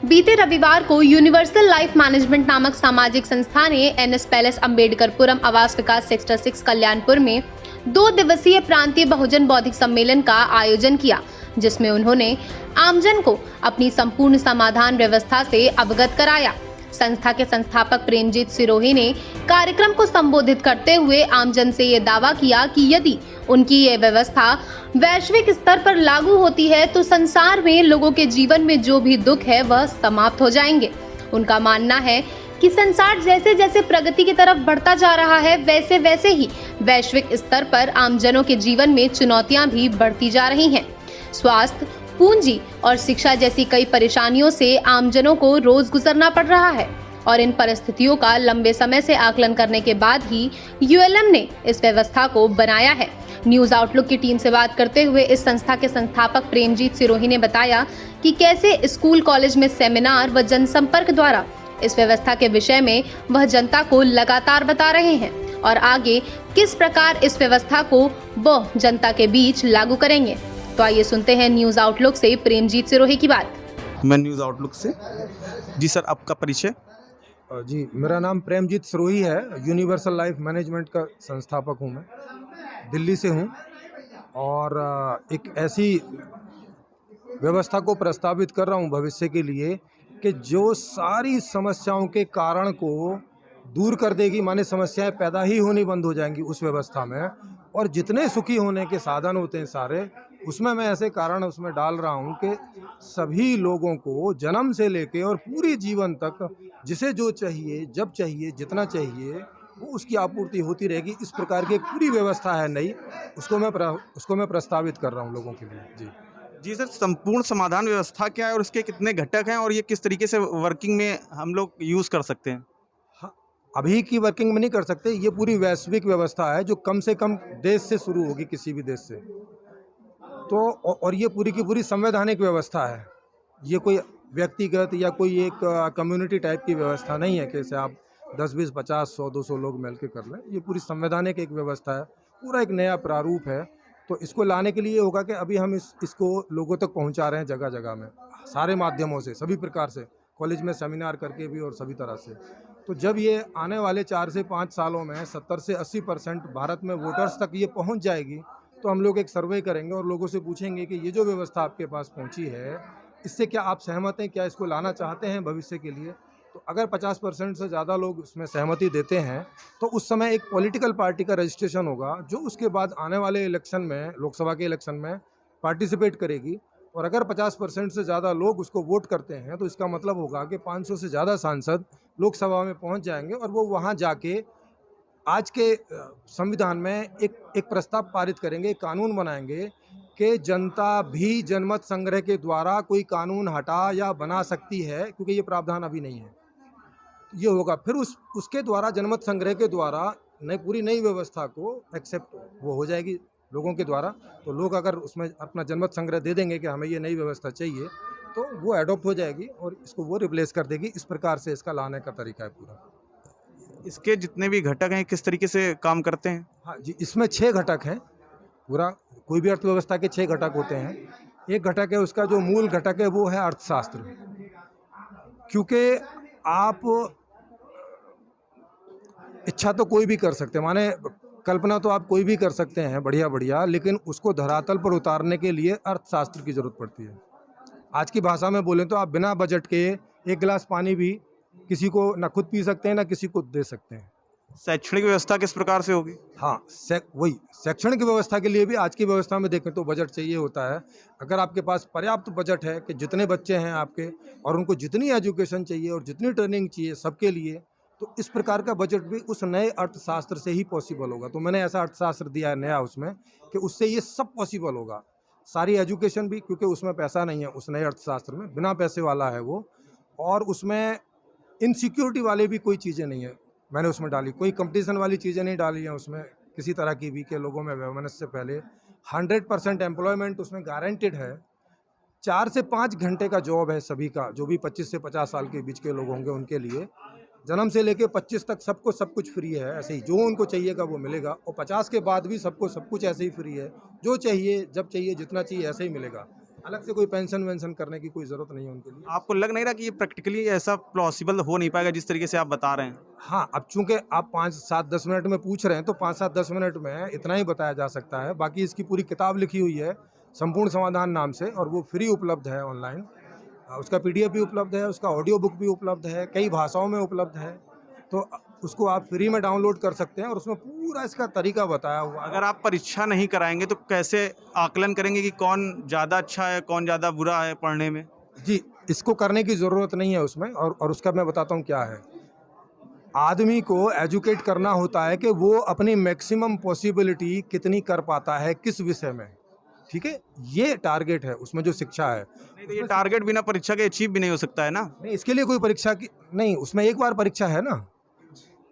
बीते रविवार को यूनिवर्सल लाइफ मैनेजमेंट नामक सामाजिक संस्था ने एनएस पैलेस अंबेडकरपुरम आवास विकास सेक्टर 6 कल्याणपुर में 2 दिवसीय प्रांतीय बहुजन बौद्धिक सम्मेलन का आयोजन किया, जिसमें उन्होंने आमजन को अपनी संपूर्ण समाधान व्यवस्था से अवगत कराया। संस्था के संस्थापक प्रेमजीत सिरोही ने कार्यक्रम को संबोधित करते हुए आमजन से ये दावा किया कि यदि उनकी ये व्यवस्था वैश्विक स्तर पर लागू होती है तो संसार में लोगों के जीवन में जो भी दुख है वह समाप्त हो जाएंगे। उनका मानना है कि संसार जैसे जैसे प्रगति की तरफ बढ़ता जा रहा है वैसे वैसे ही वैश्विक स्तर पर आमजनों के जीवन में चुनौतियां भी बढ़ती जा रही हैं। स्वास्थ्य, पूंजी और शिक्षा जैसी कई परेशानियों से आमजनों को रोज गुजरना पड़ रहा है और इन परिस्थितियों का लंबे समय से आकलन करने के बाद ही यूएलएम ने इस व्यवस्था को बनाया है। न्यूज आउटलुक की टीम से बात करते हुए इस संस्था के संस्थापक प्रेमजीत सिरोही ने बताया कि कैसे स्कूल कॉलेज में सेमिनार व जनसंपर्क द्वारा इस व्यवस्था के विषय में वह जनता को लगातार बता रहे हैं और आगे किस प्रकार इस व्यवस्था को वह जनता के बीच लागू करेंगे। तो आइए सुनते हैं न्यूज आउटलुक से प्रेमजीत सिरोही की बात। मैं न्यूज आउटलुक से। जी सर, आपका परिचय? जी, मेरा नाम प्रेमजीत सिरोही है। यूनिवर्सल लाइफ मैनेजमेंट का संस्थापक हूँ मैं, दिल्ली से हूँ और एक ऐसी व्यवस्था को प्रस्तावित कर रहा हूँ भविष्य के लिए कि जो सारी समस्याओं के कारण को दूर कर देगी, माने समस्याएं पैदा ही होनी बंद हो जाएंगी उस व्यवस्था में, और जितने सुखी होने के साधन होते हैं सारे, उसमें मैं ऐसे कारण उसमें डाल रहा हूँ कि सभी लोगों को जन्म से लेके और पूरी जीवन तक जिसे जो चाहिए, जब चाहिए, जितना चाहिए वो उसकी आपूर्ति होती रहेगी। इस प्रकार की एक पूरी व्यवस्था है नई, उसको मैं प्रस्तावित कर रहा हूँ लोगों के लिए। जी सर, संपूर्ण समाधान व्यवस्था क्या है और उसके कितने घटक हैं और ये किस तरीके से वर्किंग में हम लोग यूज़ कर सकते हैं? हाँ, अभी की वर्किंग में नहीं कर सकते। ये पूरी वैश्विक व्यवस्था है जो कम से कम देश से शुरू होगी, किसी भी देश से। तो और ये पूरी की पूरी संवैधानिक व्यवस्था है। ये कोई व्यक्तिगत या कोई एक कम्युनिटी टाइप की व्यवस्था नहीं है कि जैसे आप 10, 20, 50, 100, 200 लोग मिल के कर लें। ये पूरी संवैधानिक एक व्यवस्था है, पूरा एक नया प्रारूप है। तो इसको लाने के लिए ये होगा कि अभी हम इसको लोगों तक पहुंचा रहे हैं जगह जगह में, सारे माध्यमों से, सभी प्रकार से, कॉलेज में सेमिनार करके भी और सभी तरह से। तो जब ये आने वाले 4 से 5 सालों में 70 से 80% भारत में वोटर्स तक ये पहुंच जाएगी, तो हम लोग एक सर्वे करेंगे और लोगों से पूछेंगे कि ये जो व्यवस्था आपके पास पहुंची है, इससे क्या आप सहमत हैं, क्या इसको लाना चाहते हैं भविष्य के लिए। तो अगर 50% से ज़्यादा लोग उसमें सहमति देते हैं तो उस समय एक पॉलिटिकल पार्टी का रजिस्ट्रेशन होगा जो उसके बाद आने वाले इलेक्शन में, लोकसभा के इलेक्शन में पार्टिसिपेट करेगी। और अगर 50% से ज़्यादा लोग उसको वोट करते हैं तो इसका मतलब होगा कि 500 से ज़्यादा सांसद लोकसभा में पहुंच जाएंगे और वो वहां जाके आज के संविधान में एक प्रस्ताव पारित करेंगे, कानून बनाएंगे कि जनता भी जनमत संग्रह के द्वारा कोई कानून हटा या बना सकती है, क्योंकि ये प्रावधान अभी नहीं है। ये होगा फिर उसके द्वारा, जनमत संग्रह के द्वारा पूरी नई व्यवस्था को एक्सेप्ट वो हो जाएगी लोगों के द्वारा। तो लोग अगर उसमें अपना जनमत संग्रह दे देंगे कि हमें ये नई व्यवस्था चाहिए, तो वो एडॉप्ट हो जाएगी और इसको वो रिप्लेस कर देगी। इस प्रकार से इसका लाने का तरीका है पूरा। इसके जितने भी घटक हैं किस तरीके से काम करते हैं? हाँ जी, इसमें 6 घटक हैं। पूरा कोई भी अर्थव्यवस्था के 6 घटक होते हैं। एक घटक है, उसका जो मूल घटक है वो है अर्थशास्त्र। क्योंकि आप इच्छा तो कोई भी कर सकते हैं, माने कल्पना तो आप कोई भी कर सकते हैं बढ़िया, लेकिन उसको धरातल पर उतारने के लिए अर्थशास्त्र की जरूरत पड़ती है। आज की भाषा में बोलें तो आप बिना बजट के एक गिलास पानी भी किसी को ना खुद पी सकते हैं ना किसी को दे सकते हैं। शैक्षणिक व्यवस्था किस प्रकार से होगी? हाँ, वही शैक्षणिक व्यवस्था के लिए भी आज की व्यवस्था में देखें तो बजट चाहिए होता है। अगर आपके पास पर्याप्त बजट है कि जितने बच्चे हैं आपके और उनको जितनी एजुकेशन चाहिए और जितनी ट्रेनिंग चाहिए सबके लिए, तो इस प्रकार का बजट भी उस नए अर्थशास्त्र से ही पॉसिबल होगा। तो मैंने ऐसा अर्थशास्त्र दिया है नया उसमें कि उससे ये सब पॉसिबल होगा। सारी एजुकेशन भी, क्योंकि उसमें पैसा नहीं है उस नए अर्थशास्त्र में, बिना पैसे वाला है वो। और उसमें इनसिक्योरिटी वाले भी कोई चीज़ें नहीं है मैंने उसमें डाली, कोई कंपटीशन वाली चीज़ें नहीं डाली हैं उसमें किसी तरह की भी, कि लोगों में वैमनस्य से पहले 100% एम्प्लॉयमेंट उसमें गारंटेड है। 4 से 5 घंटे का जॉब है सभी का, जो भी 25 से 50 साल के बीच के लोग होंगे उनके लिए। जन्म से लेके 25 तक सबको सब कुछ फ्री है, ऐसे ही जो उनको चाहिएगा वो मिलेगा। और 50 के बाद भी सबको सब कुछ ऐसे ही फ्री है, जो चाहिए, जब चाहिए, जितना चाहिए, ऐसे ही मिलेगा। अलग से कोई पेंशन वेंशन करने की कोई ज़रूरत नहीं है उनके लिए। आपको लग नहीं रहा कि ये प्रैक्टिकली ऐसा पॉसिबल हो नहीं पाएगा जिस तरीके से आप बता रहे हैं? हाँ, अब चूँकि आप 5, 7, 10 मिनट में पूछ रहे हैं, तो 5, 7, 10 मिनट में इतना ही बताया जा सकता है। बाकी इसकी पूरी किताब लिखी हुई है, संपूर्ण समाधान नाम से, और वो फ्री उपलब्ध है ऑनलाइन। उसका पीडीएफ भी उपलब्ध है, उसका ऑडियो बुक भी उपलब्ध है, कई भाषाओं में उपलब्ध है। तो उसको आप फ्री में डाउनलोड कर सकते हैं और उसमें पूरा इसका तरीका बताया हुआ है। अगर आप परीक्षा नहीं कराएँगे तो कैसे आकलन करेंगे कि कौन ज़्यादा अच्छा है, कौन ज़्यादा बुरा है पढ़ने में? जी, इसको करने की ज़रूरत नहीं है उसमें, और उसका मैं बताता हूँ क्या है। आदमी को एजुकेट करना होता है कि वो अपनी मैक्सिमम पॉसिबिलिटी कितनी कर पाता है, किस विषय में, ठीक है? ये टारगेट है उसमें जो शिक्षा है। नहीं तो ये टारगेट बिना परीक्षा के अचीव भी नहीं हो सकता है ना? नहीं, इसके लिए कोई परीक्षा की नहीं, उसमें एक बार परीक्षा है ना।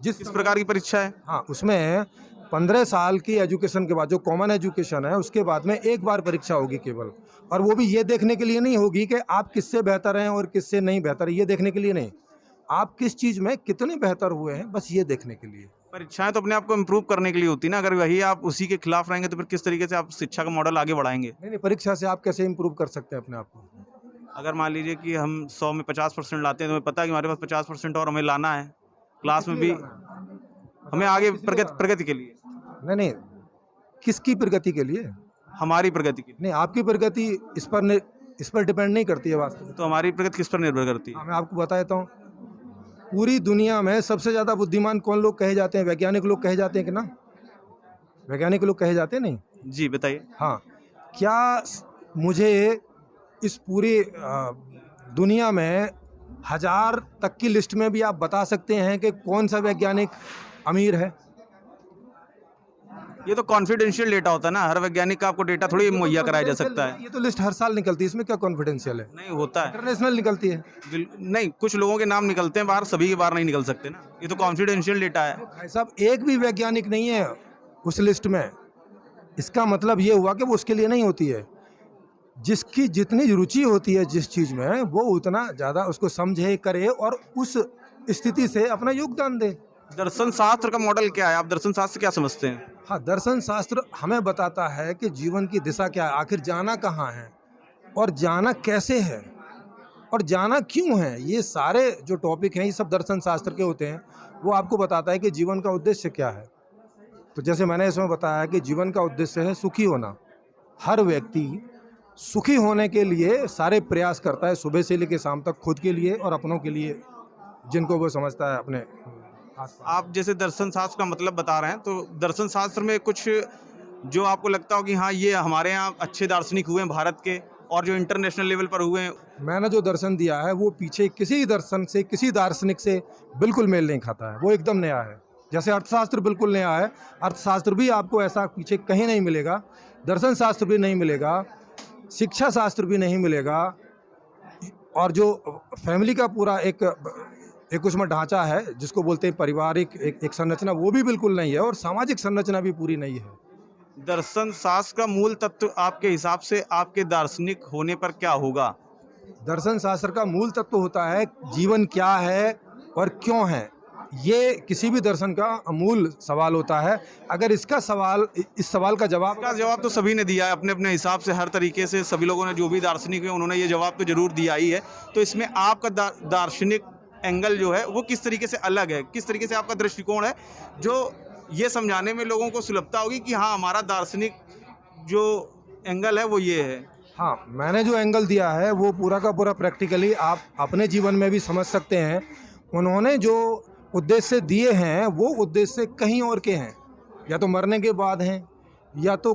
किस प्रकार की परीक्षा है? हाँ, उसमें 15 साल की एजुकेशन के बाद, जो कॉमन एजुकेशन है, उसके बाद में एक बार परीक्षा होगी केवल, और वो भी ये देखने के लिए नहीं होगी कि आप किससे बेहतर हैं और किससे नहीं बेहतर है, ये देखने के लिए नहीं। आप किस चीज़ में कितने बेहतर हुए हैं, बस ये देखने के लिए। परीक्षाएं तो अपने आप को इम्प्रूव करने के लिए होती है ना, अगर वही आप उसी के खिलाफ रहेंगे तो फिर किस तरीके से आप शिक्षा का मॉडल आगे बढ़ाएंगे? नहीं, परीक्षा से आप कैसे इम्प्रूव कर सकते हैं अपने आप को? अगर मान लीजिए कि हम 100 में 50% लाते हैं तो हमें पता है कि हमारे पास 50% और हमें लाना है क्लास में भी, हमें आगे प्रगति के लिए, नहीं, किसकी प्रगति के लिए? हमारी प्रगति के लिए। नहीं, आपकी प्रगति इस पर डिपेंड नहीं करती है वास्तव में। तो हमारी प्रगति किस पर निर्भर करती है? हाँ, मैं आपको बता देता हूँ। पूरी दुनिया में सबसे ज़्यादा बुद्धिमान कौन लोग कहे जाते हैं? वैज्ञानिक लोग कहे जाते हैं कि ना? वैज्ञानिक लोग कहे जाते हैं, नहीं? जी बताइए। हाँ, क्या मुझे इस पूरी दुनिया में 1000 तक की लिस्ट में भी आप बता सकते हैं कि कौन सा वैज्ञानिक अमीर है? ये तो कॉन्फिडेंशियल डेटा होता है ना, हर वैज्ञानिक का आपको डेटा थोड़ी मुहैया कराया जा सकता है। ये तो लिस्ट हर साल निकलती है, इसमें क्या कॉन्फिडेंशियल है? नहीं होता है। इंटरनेशनल निकलती है। नहीं, कुछ लोगों के नाम निकलते हैं बाहर, सभी के बाहर नहीं निकल सकते ना, ये तो कॉन्फिडेंशियल डेटा है। भाई साहब, एक भी वैज्ञानिक नहीं है उस लिस्ट में। इसका मतलब ये हुआ कि वो उसके लिए नहीं होती है। जिसकी जितनी रुचि होती है जिस चीज़ में, वो उतना ज़्यादा उसको समझे, करे और उस स्थिति से अपना योगदान दे। दर्शन शास्त्र का मॉडल क्या है? आप दर्शन शास्त्र क्या समझते हैं? हाँ, दर्शन शास्त्र हमें बताता है कि जीवन की दिशा क्या है, आखिर जाना कहाँ है और जाना कैसे है और जाना क्यों है। ये सारे जो टॉपिक हैं, ये सब दर्शन शास्त्र के होते हैं। वो आपको बताता है कि जीवन का उद्देश्य क्या है। तो जैसे मैंने इसमें बताया कि जीवन का उद्देश्य है सुखी होना। हर व्यक्ति सुखी होने के लिए सारे प्रयास करता है, सुबह से लेकर शाम तक, खुद के लिए और अपनों के लिए, जिनको वो समझता है अपने आसपास। आप जैसे दर्शन शास्त्र का मतलब बता रहे हैं, तो दर्शन शास्त्र में कुछ जो आपको लगता हो कि हाँ ये हमारे यहाँ अच्छे दार्शनिक हुए हैं भारत के, और जो इंटरनेशनल लेवल पर हुए हैं? मैंने जो दर्शन दिया है वो पीछे किसी दर्शन से, किसी दार्शनिक से बिल्कुल मेल नहीं खाता है। वो एकदम नया है। जैसे अर्थशास्त्र बिल्कुल नया है, अर्थशास्त्र भी आपको ऐसा पीछे कहीं नहीं मिलेगा, दर्शन शास्त्र भी नहीं मिलेगा, शिक्षा शास्त्र भी नहीं मिलेगा, और जो फैमिली का पूरा एक उसमें ढांचा है जिसको बोलते हैं पारिवारिक एक संरचना, वो भी बिल्कुल नहीं है, और सामाजिक संरचना भी पूरी नहीं है। दर्शन शास्त्र का मूल तत्व आपके हिसाब से आपके दार्शनिक होने पर क्या होगा? दर्शन शास्त्र का मूल तत्व होता है जीवन क्या है और क्यों है। ये किसी भी दर्शन का मूल सवाल होता है। अगर इस सवाल का जवाब तो सभी ने दिया है अपने अपने हिसाब से, हर तरीके से सभी लोगों ने, जो भी दार्शनिक हैं उन्होंने ये जवाब तो जरूर दिया ही है। तो इसमें आपका दार्शनिक एंगल जो है वो किस तरीके से अलग है, किस तरीके से आपका दृष्टिकोण है जो ये समझाने में लोगों को सुलभता होगी कि हाँ हमारा दार्शनिक जो एंगल है वो ये है? हाँ, मैंने जो एंगल दिया है वो पूरा का पूरा प्रैक्टिकली आप अपने जीवन में भी समझ सकते हैं। उन्होंने जो उद्देश्य दिए हैं वो उद्देश्य कहीं और के हैं, या तो मरने के बाद हैं, या तो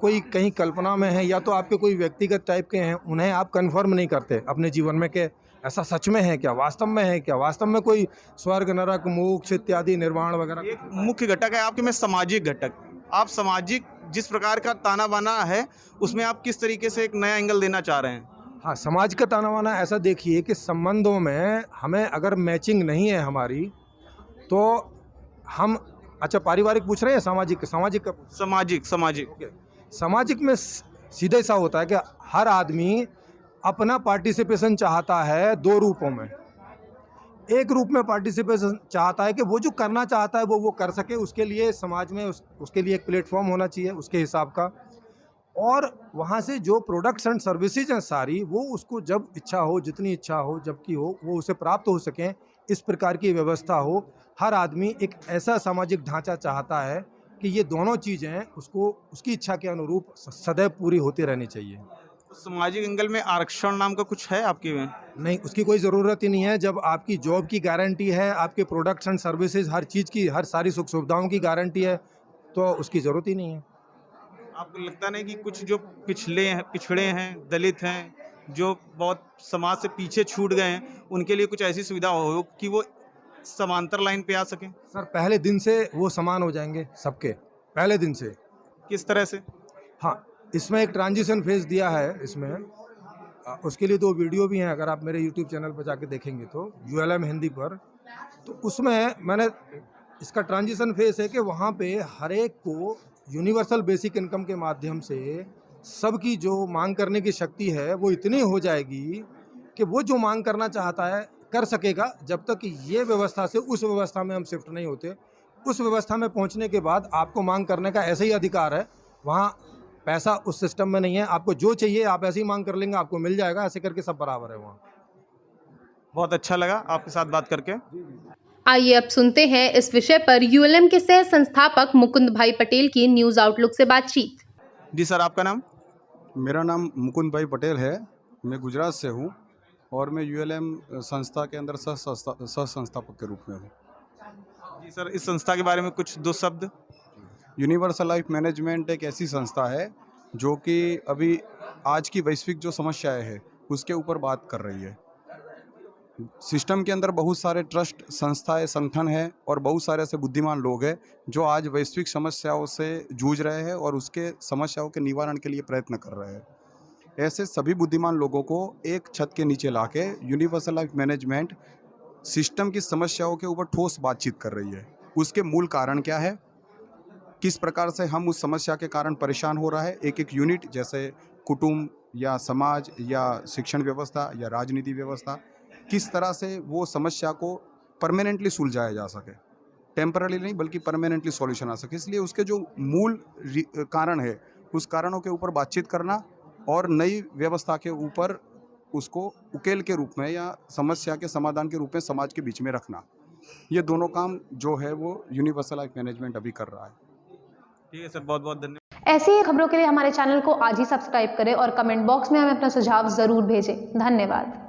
कोई कहीं कल्पना में है, या तो आपके कोई व्यक्तिगत टाइप के हैं। उन्हें आप कंफर्म नहीं करते अपने जीवन में कि ऐसा सच में है क्या, वास्तव में है क्या, वास्तव में कोई स्वर्ग, नरक, मोक्ष इत्यादि, निर्वाण वगैरह। एक मुख्य घटक है आपके में सामाजिक घटक। आप सामाजिक जिस प्रकार का ताना बाना है उसमें आप किस तरीके से एक नया एंगल देना चाह रहे हैं? हाँ, समाज का ताना बाना ऐसा देखिए कि संबंधों में हमें अगर मैचिंग नहीं है हमारी, तो हम, अच्छा पारिवारिक पूछ रहे हैं, सामाजिक का? सामाजिक में सीधे सा होता है कि हर आदमी अपना पार्टिसिपेशन चाहता है दो रूपों में। एक रूप में पार्टिसिपेशन चाहता है कि वो जो करना चाहता है वो कर सके, उसके लिए समाज में उसके लिए एक प्लेटफॉर्म होना चाहिए उसके हिसाब का। और वहाँ से जो प्रोडक्ट्स एंड सर्विसेज हैं सारी, वो उसको जब इच्छा हो, जितनी इच्छा हो, जबकि हो, वो उसे प्राप्त हो सकें, इस प्रकार की व्यवस्था हो। हर आदमी एक ऐसा सामाजिक ढांचा चाहता है कि ये दोनों चीज़ें उसको उसकी इच्छा के अनुरूप सदैव पूरी होती रहनी चाहिए। सामाजिक एंगल में आरक्षण नाम का कुछ है आपके में? नहीं, उसकी कोई ज़रूरत ही नहीं है। जब आपकी जॉब की गारंटी है, आपके प्रोडक्ट्स एंड सर्विसेज हर चीज़ की, हर सारी सुख सुविधाओं की गारंटी है, तो उसकी ज़रूरत ही नहीं है। आपको लगता नहीं कि कुछ जो पिछड़े हैं, दलित हैं, जो बहुत समाज से पीछे छूट गए हैं, उनके लिए कुछ ऐसी सुविधा हो कि वो समांतर लाइन पे आ सकें? सर, पहले दिन से वो समान हो जाएंगे सबके, पहले दिन से। किस तरह से? हाँ, इसमें एक ट्रांजिशन फेज़ दिया है इसमें। उसके लिए 2 वीडियो भी हैं, अगर आप मेरे यूट्यूब चैनल पर जाके देखेंगे तो, यूएलएम हिंदी पर। तो उसमें मैंने इसका ट्रांजिशन फेज़ है कि वहाँ पे हर एक को यूनिवर्सल बेसिक इनकम के माध्यम से सबकी जो मांग करने की शक्ति है वो इतनी हो जाएगी कि वो जो मांग करना चाहता है कर सकेगा, जब तक ये व्यवस्था से उस व्यवस्था में हम शिफ्ट नहीं होते। उस व्यवस्था में पहुंचने के बाद आपको मांग करने का ऐसा ही अधिकार है। वहाँ पैसा उस सिस्टम में नहीं है, आपको जो चाहिए आप ऐसी ही मांग कर लेंगे, आपको मिल जाएगा। ऐसे करके सब बराबर है वहाँ। बहुत अच्छा लगा आपके साथ बात करके। आइए अब सुनते हैं इस विषय पर यूएलएम के सह संस्थापक मुकुंद भाई पटेल की न्यूज आउटलुक से बातचीत। जी सर, आपका नाम? मेरा नाम मुकुंद भाई पटेल है। मैं गुजरात से हूँ और मैं यूएलएम संस्था के अंदर सह संस्थापक के रूप में हूँ। जी सर, इस संस्था के बारे में कुछ 2 शब्द। यूनिवर्सल लाइफ मैनेजमेंट एक ऐसी संस्था है जो कि अभी आज की वैश्विक जो समस्याएं हैं उसके ऊपर बात कर रही है। सिस्टम के अंदर बहुत सारे ट्रस्ट, संस्थाएं, संगठन हैं और बहुत सारे ऐसे बुद्धिमान लोग हैं जो आज वैश्विक समस्याओं से जूझ रहे हैं और उसके समस्याओं के निवारण के लिए प्रयत्न कर रहे हैं। ऐसे सभी बुद्धिमान लोगों को एक छत के नीचे लाके यूनिवर्सल लाइफ मैनेजमेंट सिस्टम की समस्याओं के ऊपर ठोस बातचीत कर रही है। उसके मूल कारण क्या है, किस प्रकार से हम उस समस्या के कारण परेशान हो रहा है, एक एक यूनिट जैसे कुटुंब या समाज या शिक्षण व्यवस्था या राजनीति व्यवस्था, किस तरह से वो समस्या को परमानेंटली सुलझाया जा सके, टेम्पररी नहीं बल्कि परमानेंटली सॉल्यूशन आ सके। इसलिए उसके जो मूल कारण है उस कारणों के ऊपर बातचीत करना और नई व्यवस्था के ऊपर उसको उकेल के रूप में या समस्या के समाधान के रूप में समाज के बीच में रखना, ये दोनों काम जो है वो यूनिवर्सल लाइफ मैनेजमेंट अभी कर रहा है। ठीक है सर, बहुत बहुत धन्यवाद। ऐसी ही खबरों के लिए हमारे चैनल को आज ही सब्सक्राइब करें और कमेंट बॉक्स में हमें अपना सुझाव जरूर भेजें। धन्यवाद।